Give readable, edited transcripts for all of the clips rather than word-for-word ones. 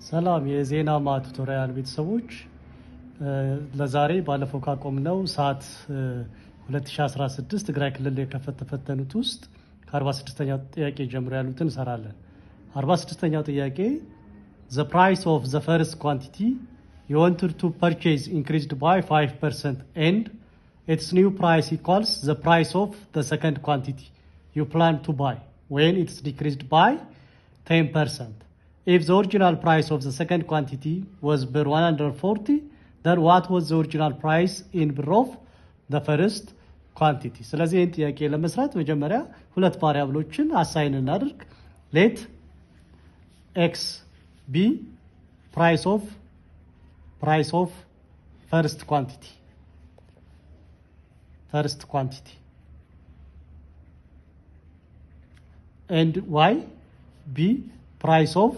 ሰላም የዜና ማ ቱቶሪያል ቤተሰቦች ለዛሬ ባለፈው ካቆምነው ሰዓት 2016 ትግራይ ክልል የከፈተፈተኑት ውስጥ ከ46ኛው ጥያቄ ጀምሮ ያሉትን እንሰራለን። 46ኛው ጥያቄ the price of the first quantity you wanted to purchase increased by 5% and its new price equals the price of the second quantity you plan to buy when it's decreased by 10%. If the original price of the second quantity was bir 140, then what was the original price in bir of the first quantity? ስለዚህ ይህን ጥያቄ ለመስራት መጀመሪያ ሁለት ቫሪያብሎችን አሳይን እናድርግ። let x be price of first quantity and y be price of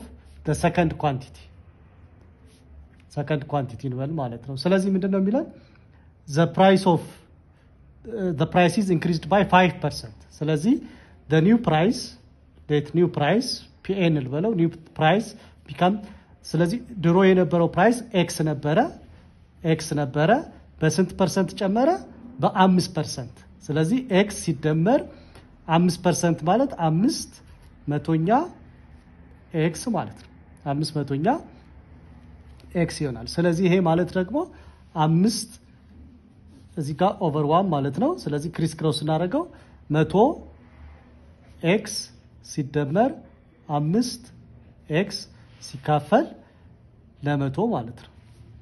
the second quantity እንበል ማለት ነው። ስለዚህ ምንድነው የሚለን the price is increased by 5%. ስለዚህ the new price pn ልበለው new price become ስለዚህ ድሮ የነበረው ፕራይስ x ነበረ በስንት ፐርሰንት ጨመረ? በ5%። ስለዚህ x ሲደመር 5% ማለት 500ኛ x ማለት ነው። 500ኛ x ይሆናል። ስለዚህ ይሄ ማለት ደግሞ 5 እዚህ ጋር ኦቨር 1 ማለት ነው። ስለዚህ ክሪስ ክሮስ እናደርገው 100 x ሲደመር 5 x ሲካፈል ለ100 ማለት ነው።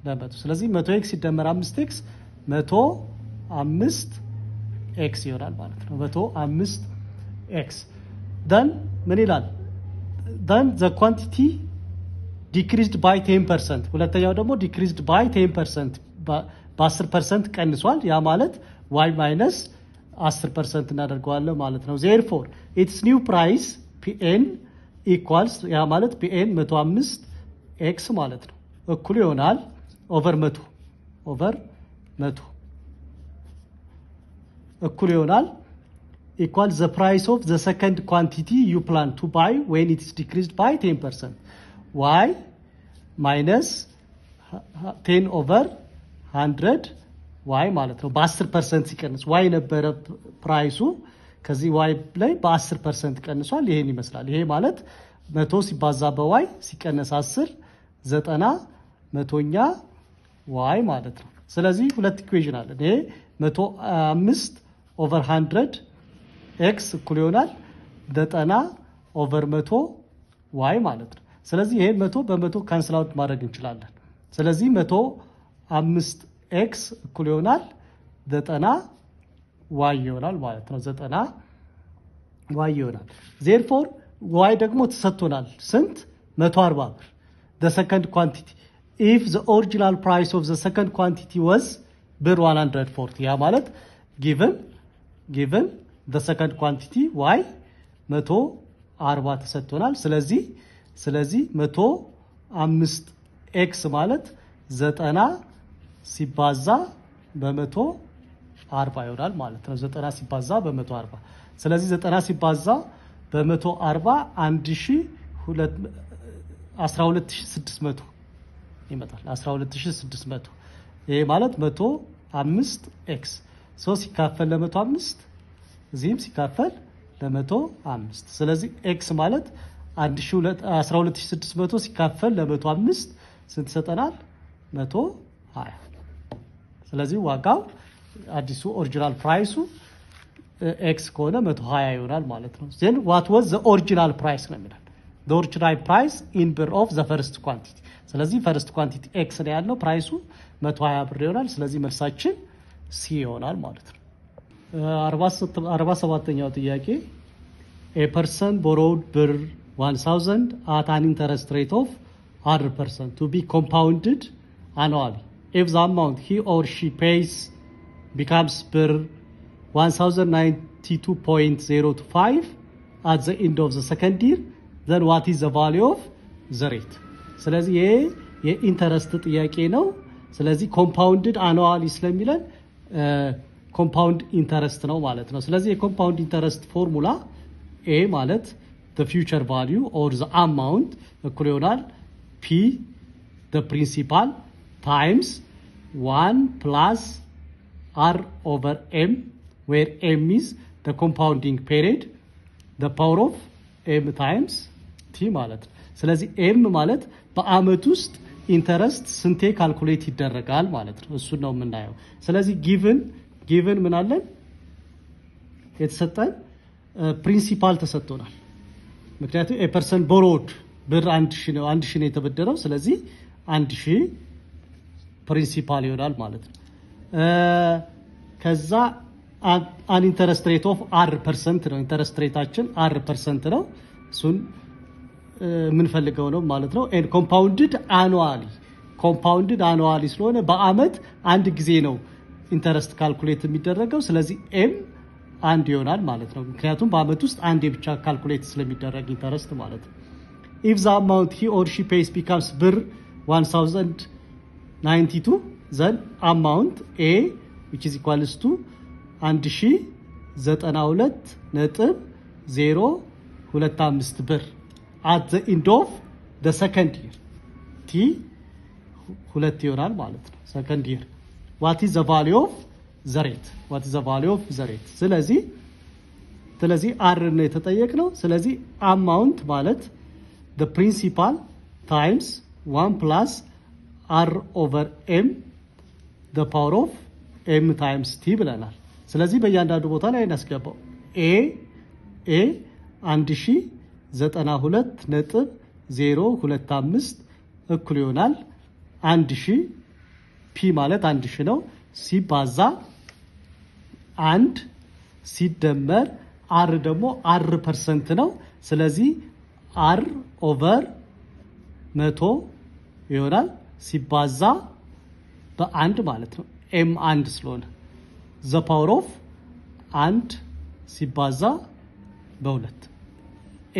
ለ100 ስለዚህ 100 x ሲደመር 5 x 105 x ይሆናል ማለት ነው። 105 x then ምን ይላል? then the quantity decreased by 10%. ሁለተኛው ደግሞ decreased by 10% በ10% ቀንሷል። ያ ማለት y minus 10% እናደርገዋለን ማለት ነው። therefore its new price pn equals ያ ማለት pn 105 x ማለት ነው እኩል ይሆናል over 100 እኩል ይሆናል equals the price of the second quantity you plan to buy when it is decreased by 10%. y minus 10 over 100 y ማለት ነው በ10% ሲቀንስ y ነበረ ፕራይሱ ከዚህ y ላይ በ10% ቀንሷል። ይሄን ይመስላል። ይሄ ማለት 100 ሲባዛ በy ሲቀነስ 10 90 መቶኛ y ማለት ነው። ስለዚህ ሁለት ኢኩዌሽን አለ። ይሄ 105 over 100 x እኩል ይሆናል 90 over 100 y ማለት ነው። ስለዚህ ይሄ 100 በ100 ካንስል አውት ማድረግ እንችላለን። ስለዚህ 105 x እኩል ይሆናል 90 y ይሆናል ማለት ነው። 90 y ይሆናል። therefore y ደግሞ ተሰጥቶናል ስንት? 140 ብር the second quantity if the original price of the second quantity was bir 140 ያ ማለት given the second quantity y 140 ተሰጥቶናል። ስለዚህ 105 x ማለት 90 ሲባዛ በ140 ይሆናል ማለት ነው። 90 ሲባዛ በ140 ስለዚህ 90 ሲባዛ በ140 12600 ይመጣል። 12600 ይሄ ማለት 105 x 3 ሲካፈል ለ105 እዚህም ሲካፈል ለ105 ስለዚህ x ማለት 12600 ሲካፈል ለ105 ስንት ይሰጠናል? 120። ስለዚህ ዋጋው አዲሱ ኦሪጂናል ፕራይሱ x ከሆነ 120 ይሆናል ማለት ነው። then what was the original price ነው የሚለው the original price in bir of the first quantity። ስለዚህ first quantity x ነው ያለው ፕራይሱ 120 ብር ይሆናል። ስለዚህ መልሳችን c ይሆናል ማለት ነው። 47ኛው ጥያቄ a person borrowed bir 1000 at an interest rate of 100% to be compounded annually. If the amount he or she pays becomes bir 1092.025 at the end of the second year, then what is the value of the rate? ስለዚህ ይሄ የኢንተረስት ጥያቄ ነው። ስለዚህ ኮምፓውንድድ አኑዋሊ ስለሚለን ኮምፓውንድ ኢንተረስት ነው ማለት ነው። ስለዚህ የኮምፓውንድ ኢንተረስት ፎርሙላ a ማለት the future value or the amount እኩል ይሆናል P, the principal, times 1 plus R over M, where M is the compounding period, the power of M times T ማለት ነው። ስለዚህ M ማለት በአመት ውስጥ ኢንተረስት ስንቴ ካልኩሌት ይደረጋል ማለት ነው። እሱ ነው የምናየው። ስለዚህ ጊቭን ምን አለን? የተሰጠን ፕሪንሲፓል ተሰጥቶናል። ምክንያቱም ኤ ፐርሰን ቦሮድ ብር 1000 ነው የተበደረው። ስለዚህ 1000 ፕሪንሲፓል ይሆናል ማለት ነው። ከዛ አን ኢንተረስት ሬት ኦፍ R% ነው። ኢንተረስት ሬታችን R% ነው። እሱን የምንፈልገው ነው ማለት ነው። ኤንድ ኮምፓውንድድ አኑዋሊ ስለሆነ በአመት አንድ ጊዜ ነው ኢንተረስት ካልኩሌት የሚደረገው። ስለዚህ ኤም አንድ ይሆናል ማለት ነው። ምክንያቱም በአመት ውስጥ አንዴ ብቻ ካልኩሌት ስለሚደረግ ኢንተረስት ማለት ነው። ኢፍ ዘ አማውንት ሂ ኦር ሺ ፔይስ ቢካምስ ብር 1092 ዘን አማውንት ኤ which is equals to 1092.025 ብር at the end of the second year t ሁለት ይሆናል ማለት ነው። second year what is the value of the rate ስለዚህ r ነው የተጠየቅነው። ስለዚህ amount ማለት the principal times 1 plus r over m the power of m times t ብለናል። ስለዚህ በእያንዳንዱ ቦታ ላይ እናስገባው a 1092.025 እኩል ይሆናል 1000 p ማለት 1000 ነው ሲባዛ 1 ሲደመር r ደግሞ R% ነው። ስለዚህ r over 100 ይሆናል ሲባዛ በ1 ማለት ነው። m 1 ስለሆነ the power of 1 ሲባዛ በ2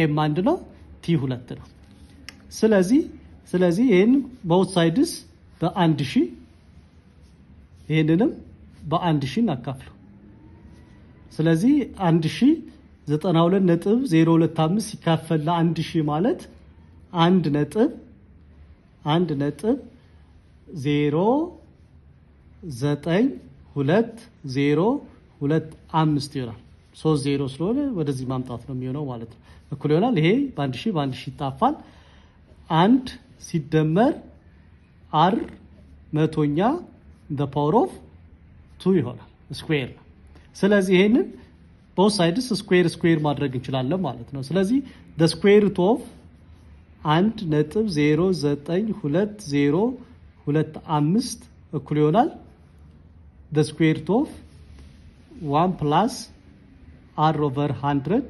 m 1 ነው t 2 ነው። ስለዚህ ይሄን both sides በ1000 ይሄንንም በ1000 እናካፍለው። ስለዚህ 1092.025 ሲካፈል ለ1000 ማለት 1.09225 ይሆናል። 30 ስለሆነ ወደዚህ ማምጣት ነው የሚሆነው ማለት ነው። እኩል ይሆናል ይሄ በ1000 ይጣፋል። 1 ሲደመር r መቶኛ the power of 2 ይሆናል ስኩዌር ነው። ስለዚህ ይሄንን both sides ስኩዌር ማድረግ እንችላለን ማለት ነው። ስለዚህ the square root of 1.09225 እኩል ይሆናል the square root of 1 plus r over 100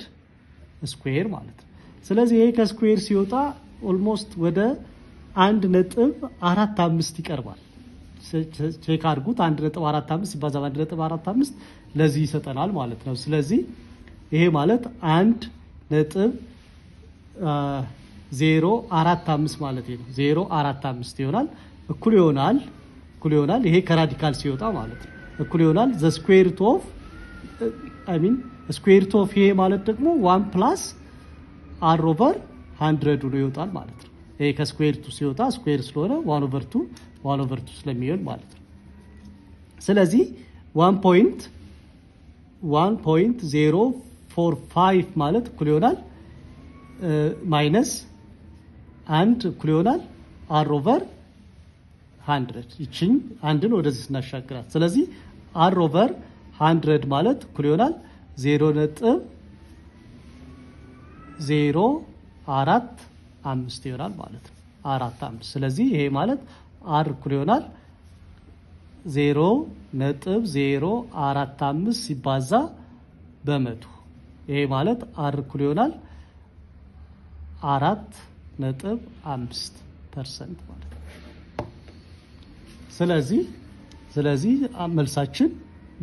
ስኩዌር ማለት ነው። ስለዚህ ይሄ ከስኩዌር ሲወጣ ኦልሞስት ወደ 1.45 ይቀርባል። ቼክ አድርጉት። 1.45 ሲባዛ 1.45 ለዚህ ይሰጠናል ማለት ነው። ስለዚህ ይሄ ማለት 1.045 ማለት ነው። 045 ይሆናል እኩል ይሆናል ይሄ ከራዲካል ሲወጣ ማለት ነው። እኩል ይሆናል the square root of square root of ይሄ ማለት ደግሞ 1 plus r over 100 ሆኖ ይወጣል ማለት ነው። ይሄ ከስኩዌር ቱ ሲወጣ ስኩዌር ስለሆነ 1/2 ስለሚሆን ማለት ነው። ስለዚህ 1.045 ማለት እኩል ይሆናል ማይነስ 1 እኩል ይሆናል r over 100 ይቺን አንድን ወደዚህ ስናሻግራት ስለዚህ r over 100 ማለት እኩል ይሆናል 0.045 ይሆናል ማለት ነው። 45 ስለዚህ ይሄ ማለት r እኩል ይሆናል 0.045 ሲባዛ በመቶ ይሄ ማለት r እኩል ይሆናል 4.5% ማለት ነው። ስለዚህ መልሳችን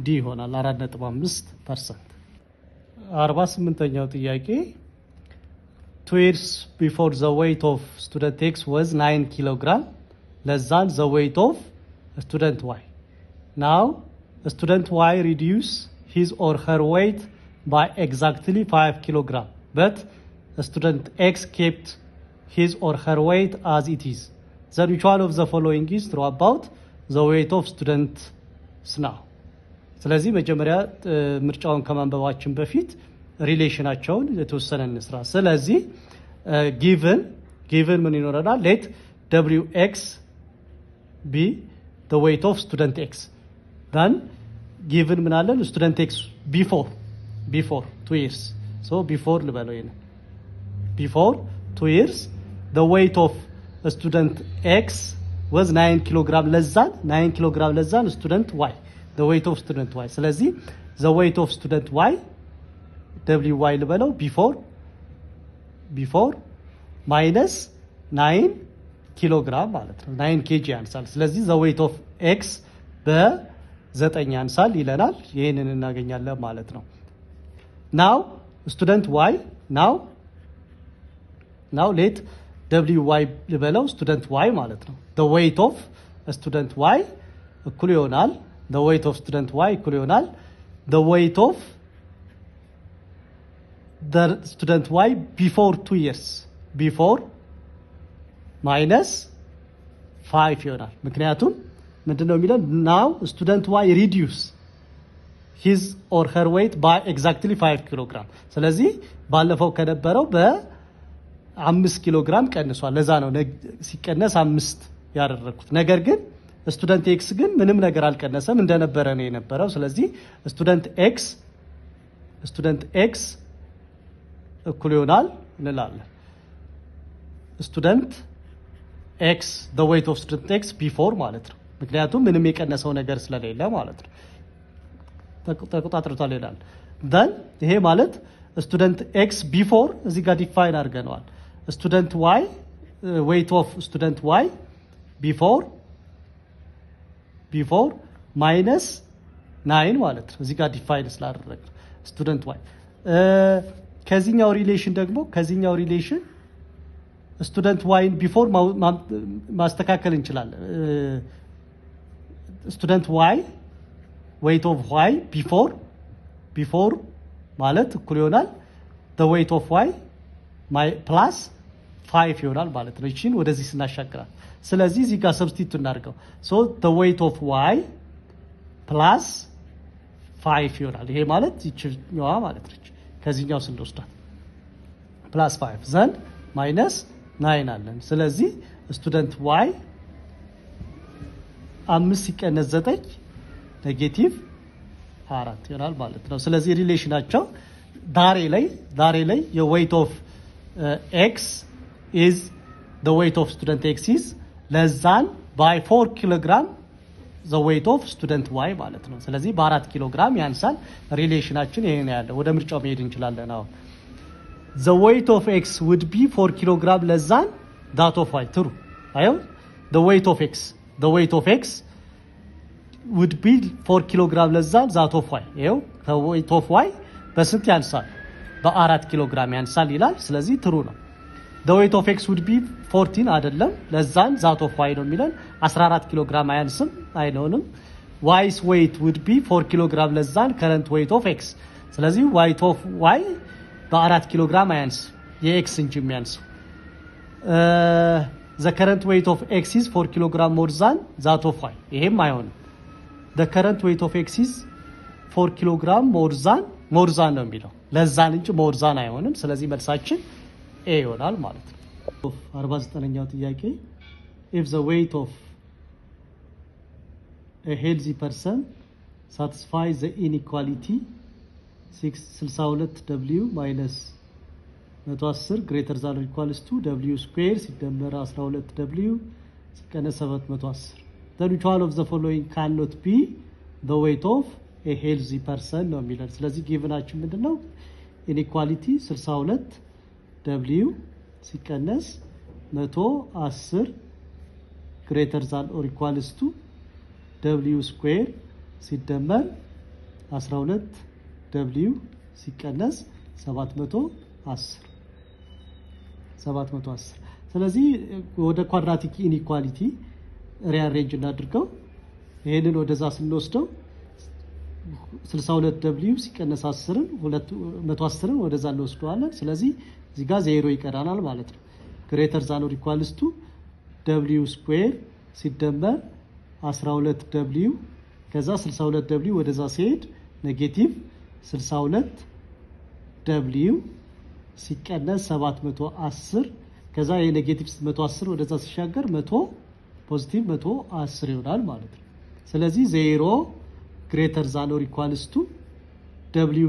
ዲ ይሆናል 4.5%። 48ኛው ጥያቄ 2 years before the weight of student X was 9 kilogram less than the weight of student Y. Now student Y reduce his or her weight by exactly 5 kilogram, but student X kept his or her weight as it is. Then which one of the following is true about the weight of students now? ስለዚህ መጀመሪያ ምርጫውን ከማንበባችን በፊት ሪሌሽናቸውን የተወሰነ እንስራ። ስለዚህ given ምን ይኖረናል? let wx be the weight of student x. then given ምን አለን? student x before 2 years. so before ልበለው ይሄን before 2 years the weight of student x was 9 kilogram less than 9 kilogram less than student y. the weight of student y. ስለዚህ the weight of student y wy ልበለው before minus 9 kilogram ማለት ነው 9 kg ያንሳል። ስለዚህ the weight of x በ9 ያንሳል ይለናል። ይሄንን እናገኛለን ማለት ነው። now student y now let wy ልበለው student y ማለት ነው። the weight of student y እኩል ይሆናል the weight of student y እኩል ይሆናል the weight of the student y before 2 years before minus 5 ይሆናል። ምክንያቱም ምንድነው የሚለው now student y reduce his or her weight by exactly 5 kilogram. ስለዚህ ባለፈው ከነበረው በ5 ኪሎግራም ቀንሷል። ለዛ ነው ሲቀነስ 5 ያደረኩት። ነገር ግን ስቱደንት ኤክስ ግን ምንም ነገር አልቀነሰም እንደነበረ ነው የነበረው። ስለዚህ ስቱደንት ኤክስ እኩል ይሆናል እንላለን ስቱደንት ኤክስ the weight of student x before ማለት ነው። ምክንያቱም ምንም የቀነሰው ነገር ስለሌለ ማለት ነው። ተቆጣጥሮታል ይላል። then ይሄ ማለት ስቱደንት ኤክስ ቢፎር እዚህ ጋር ዲፋይን አድርገነዋል። ስቱደንት y weight of student y before minus 9 ማለት ነው። እዚህ ጋር ዲፋይን ስላደረግን ስቱደንት y ከዚህኛው ሪሌሽን ስቱደንት ዋይን ቢፎር ማስተካከል እንችላለን። ስቱደንት ዋይ weight of y before ማለት እኩል ይሆናል the weight of y plus 5 ይሆናል ማለት ነው። እቺን ወደዚህ ስናሻግራል ስለዚህ እዚህ ጋር ሰብስቲቱት እናድርገው so the weight of y plus 5 ይሆናል። ይሄ ማለት ይችኛዋ ማለት ነው። ከዚህኛው ስንወስዳት plus 5 then minus 9 አለን። ስለዚህ ስቱደንት y 5 ሲቀነስ 9 ኔጌቲቭ 4 ይሆናል ማለት ነው። ስለዚህ ሪሌሽናቸው ዳሬ ላይ የዌይት ኦፍ x is the weight of student x is less than by 4 kilogram the weight of student y ማለት ነው። ስለዚህ በ4 ኪሎግራም ያንሳል። ሪሌሽናችን ይሄን ያለው ወደ ምርጫው መሄድ እንችላለን። አሁን the weight of x would be 4 kilogram less than that of y. true አየው the weight of x would be 4 kilogram less than that of y. ይሄው the weight of y በስንት ያንሳል? በ4 ኪሎግራም ያንሳል ይላል። ስለዚህ ትሩ ነው። the weight of x would be 14 አይደለም less than that of y ነው የሚለን 14 ኪሎግራም አያንስም አይሆንም። y's weight would be 4 kilogram less than current weight of x. ስለዚህ weight of y በ4 ኪሎግራም አያንስ የx እንጂ የሚያንስ the current weight of x is 4 kilogram more than that of y. ይሄም አይሆንም። the current weight of x is 4 kilogram more than ነው የሚለው ለዛን እንጂ more than አይሆንም። ስለዚህ መልሳችን ኤ ይሆናል ማለት ነው። 49ኛው ጥያቄ if the weight of a healthy person satisfies the inequality 62w minus 110 greater than or equals to w square ሲደመር 12w ሲቀነስ 710 then which one of the following cannot be the weight of a healthy person ነው የሚለው። ስለዚህ ጊቭናችን ምንድነው? ኢንኢኳሊቲ 62w ሲቀነስ 110 greater than or equals to w square ሲደመር 12w ሲቀነስ 710 ስለዚህ ወደ ኳድራቲክ ኢንኢኳሊቲ ሪአሬንጅ እናድርገው። ይሄንን ወደዛ ስንወስደው 62w ሲቀነስ 110ን ወደዛ እንወስደዋለን። ስለዚህ እዚህ ጋር 0 ይቀራናል ማለት ነው። ግሬተር ዛን ኦር ኢኳልስ ቱ w ስኩዌር ሲደመር 12w ከዛ 62w ወደዛ ሲሄድ ኔጌቲቭ 62w ሲቀነስ 710 ከዛ የኔጌቲቭ 110 ወደዛ ሲሻገር 100 ፖዚቲቭ 110 ይሆናል ማለት ነው። ስለዚህ 0 ግሬተር ዛን ኦር ኢኳልስ ቱ w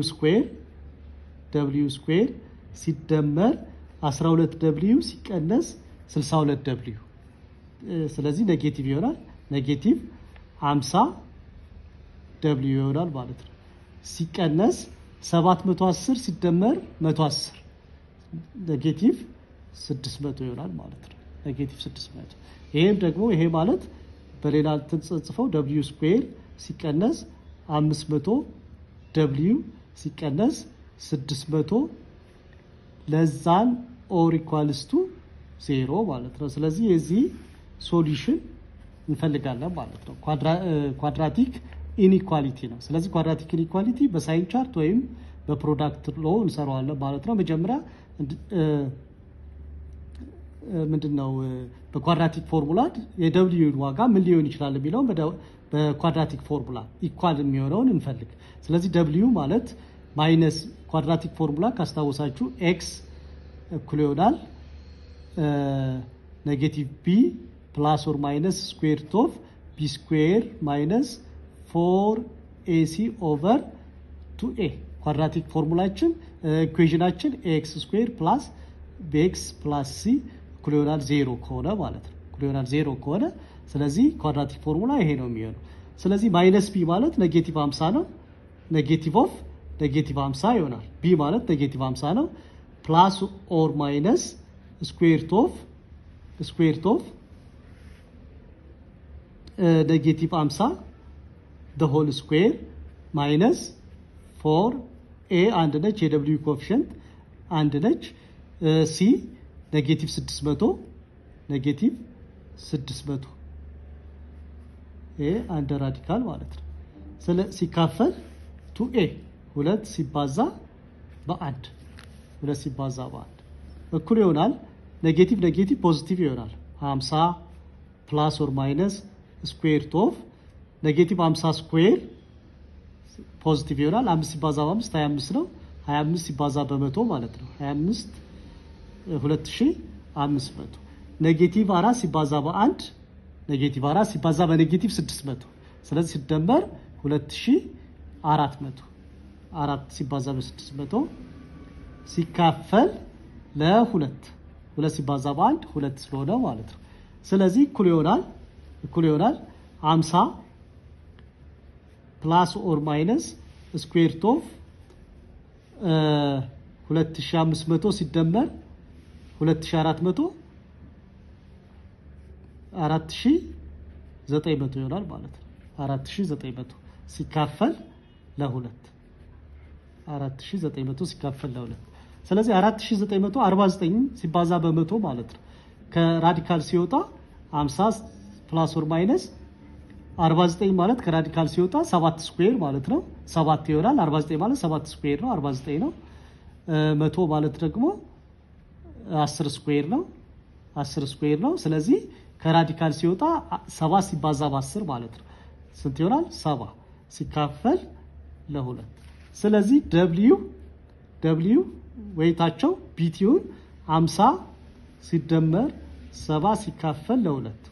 ስኩዌር ሲደመር 12w ሲቀነስ 62w ስለዚህ ኔጌቲቭ ይሆናል። ኔጌቲቭ 50w ይሆናል ማለት ነው። ሲቀነስ 710 ሲደመር 110 ኔጌቲቭ 600 ይሆናል ማለት ነው። ኔጌቲቭ 600 ይሄም ደግሞ ይሄ ማለት በሌላ ተጽፈው w ስኩዌር ሲቀነስ 500 w ሲቀነስ 600 ለዛን ኦር ኢኳልስ ቱ 0 ማለት ነው። ስለዚህ የዚህ ሶሉሽን እንፈልጋለን ማለት ነው። ኳድራቲክ ኢንኢኳሊቲ ነው። ስለዚህ ኳድራቲክ ኢንኢኳሊቲ በሳይን ቻርት ወይም በፕሮዳክት ሎ እንሰራዋለን ማለት ነው። መጀመሪያ ምንድነው በኳድራቲክ ፎርሙላ የw ዋጋ ምን ሊሆን ይችላል የሚለው በኳድራቲክ ፎርሙላ ኢኳል የሚሆነውን እንፈልግ። ስለዚህ w ማለት ማይነስ ኳድራቲክ ፎርሙላ ካስታወሳችሁ x እኩል ይሆናል ኔጌቲቭ b ፕላስ ኦር ማይነስ ስኩዌር ሩት ኦፍ b ስኩዌር ማይነስ 4ac ኦቨር 2a ኳድራቲክ ፎርሙላችን ኢኩዌሽናችን ax ስኩዌር ፕላስ bx ፕላስ c እኩል ይሆናል 0 ከሆነ ማለት ነው። እኩል ይሆናል 0 ከሆነ ስለዚህ ኳድራቲክ ፎርሙላ ይሄ ነው የሚሆነው። ስለዚህ ማይነስ b ማለት ኔጌቲቭ 50 ነው። ኔጌቲቭ ኦፍ ኔጌቲቭ 50 ይሆናል። b ማለት ኔጌቲቭ 50 ነው። ፕላስ ኦር ማይነስ ስኩዌር ሩት ኦፍ ኔጌቲቭ 50 the whole square minus 4a አንድ ነች የw ኮኤፊሺየንት አንድ ነች c ኔጌቲቭ 600 ይሄ አንድ ራዲካል ማለት ነው። ሲካፈል 2a 2 ሲባዛ በ1 እኩል ይሆናል ኔጌቲቭ ፖዚቲቭ ይሆናል 50 ፕላስ ኦር ማይነስ ስኩዌር ሩት ኦፍ ኔጌቲቭ 50 ስኩዌር ፖዚቲቭ ይሆናል 5 ሲባዛ በ5 25 ነው 25 ሲባዛ በ100 ማለት ነው 25 2500 ኔጌቲቭ 4 ሲባዛ በ1 ኔጌቲቭ 4 ሲባዛ በኔጌቲቭ 600 ስለዚህ ሲደመር 2400 4 ሲባዛ በ600 ሲካፈል ለ2 ሲባዛ በ1 2 ስለሆነ ማለት ነው። ስለዚህ እኩል ይሆናል 50 ፕላስ ኦር ማይነስ ስኩዌር ሩት ኦፍ 2500 ሲደመር 2400 4900 ይሆናል ማለት ነው። 4900 ሲካፈል ለ2 4900 ሲካፈል ለ2 ስለዚህ 4949 ሲባዛ በ100 ማለት ነው። ከራዲካል ሲወጣ 50 ፕላስ ኦር ማይነስ 49 ማለት ከራዲካል ሲወጣ 7 ስኩዌር ማለት ነው 7 ይሆናል 49 ማለት 7 ስኩዌር ነው 49 ነው 100 ማለት ደግሞ 10 ስኩዌር ነው ስለዚህ ከራዲካል ሲወጣ 7 ሲባዛ በ10 ማለት ነው ስንት ይሆናል 7 ሲካፈል ለ2 ስለዚህ w ወይታቸው ቢቲውን 50 ሲደመር 7 ሲካፈል ለ2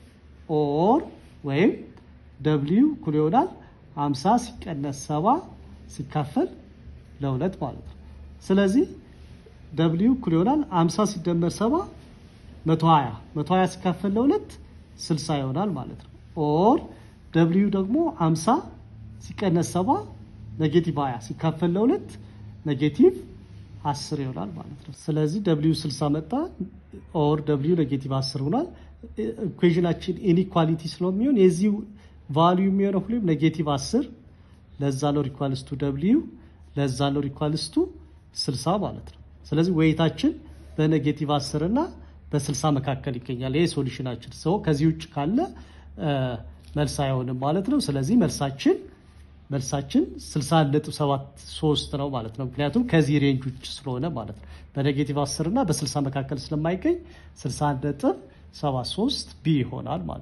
ኦር ወይም w እኩል ይሆናል 50 ሲቀነስ 7 ሲካፈል ለ2 ማለት ነው። ስለዚህ w እኩል ይሆናል 50 ሲደመር 7 120 ሲካፈል ለ2 60 ይሆናል ማለት ነው። ኦር w ደግሞ 50 ሲቀነስ 7 ኔጌቲቭ 20 ሲካፈል ለ2 ኔጌቲቭ 10 ይሆናል ማለት ነው። ስለዚህ w 60 መጣ ኦር w ኔጌቲቭ 10 ሆኗል። ኢኩዌሽናችን ኢንኢኳሊቲ ስለሚሆን የዚህ ቫልዩ የሚሆነው ሁሌም ኔጌቲቭ 10 ለዛ ሎር ኢኳልስ ቱ w ለዛ ሎር ኢኳልስ ቱ 60 ማለት ነው። ስለዚህ ዌይታችን በኔጌቲቭ 10 እና በ60 መካከል ይገኛል። ይሄ ሶሉሽናችን ሰው ከዚህ ውጭ ካለ መልስ አይሆንም ማለት ነው። ስለዚህ መልሳችን መልሳችን 61.73 ነው ማለት ነው። ምክንያቱም ከዚህ ሬንጅ ውጭ ስለሆነ ማለት ነው። በኔጌቲቭ 10 እና በ60 መካከል ስለማይገኝ 61.73 ቢ ይሆናል ማለት ነው።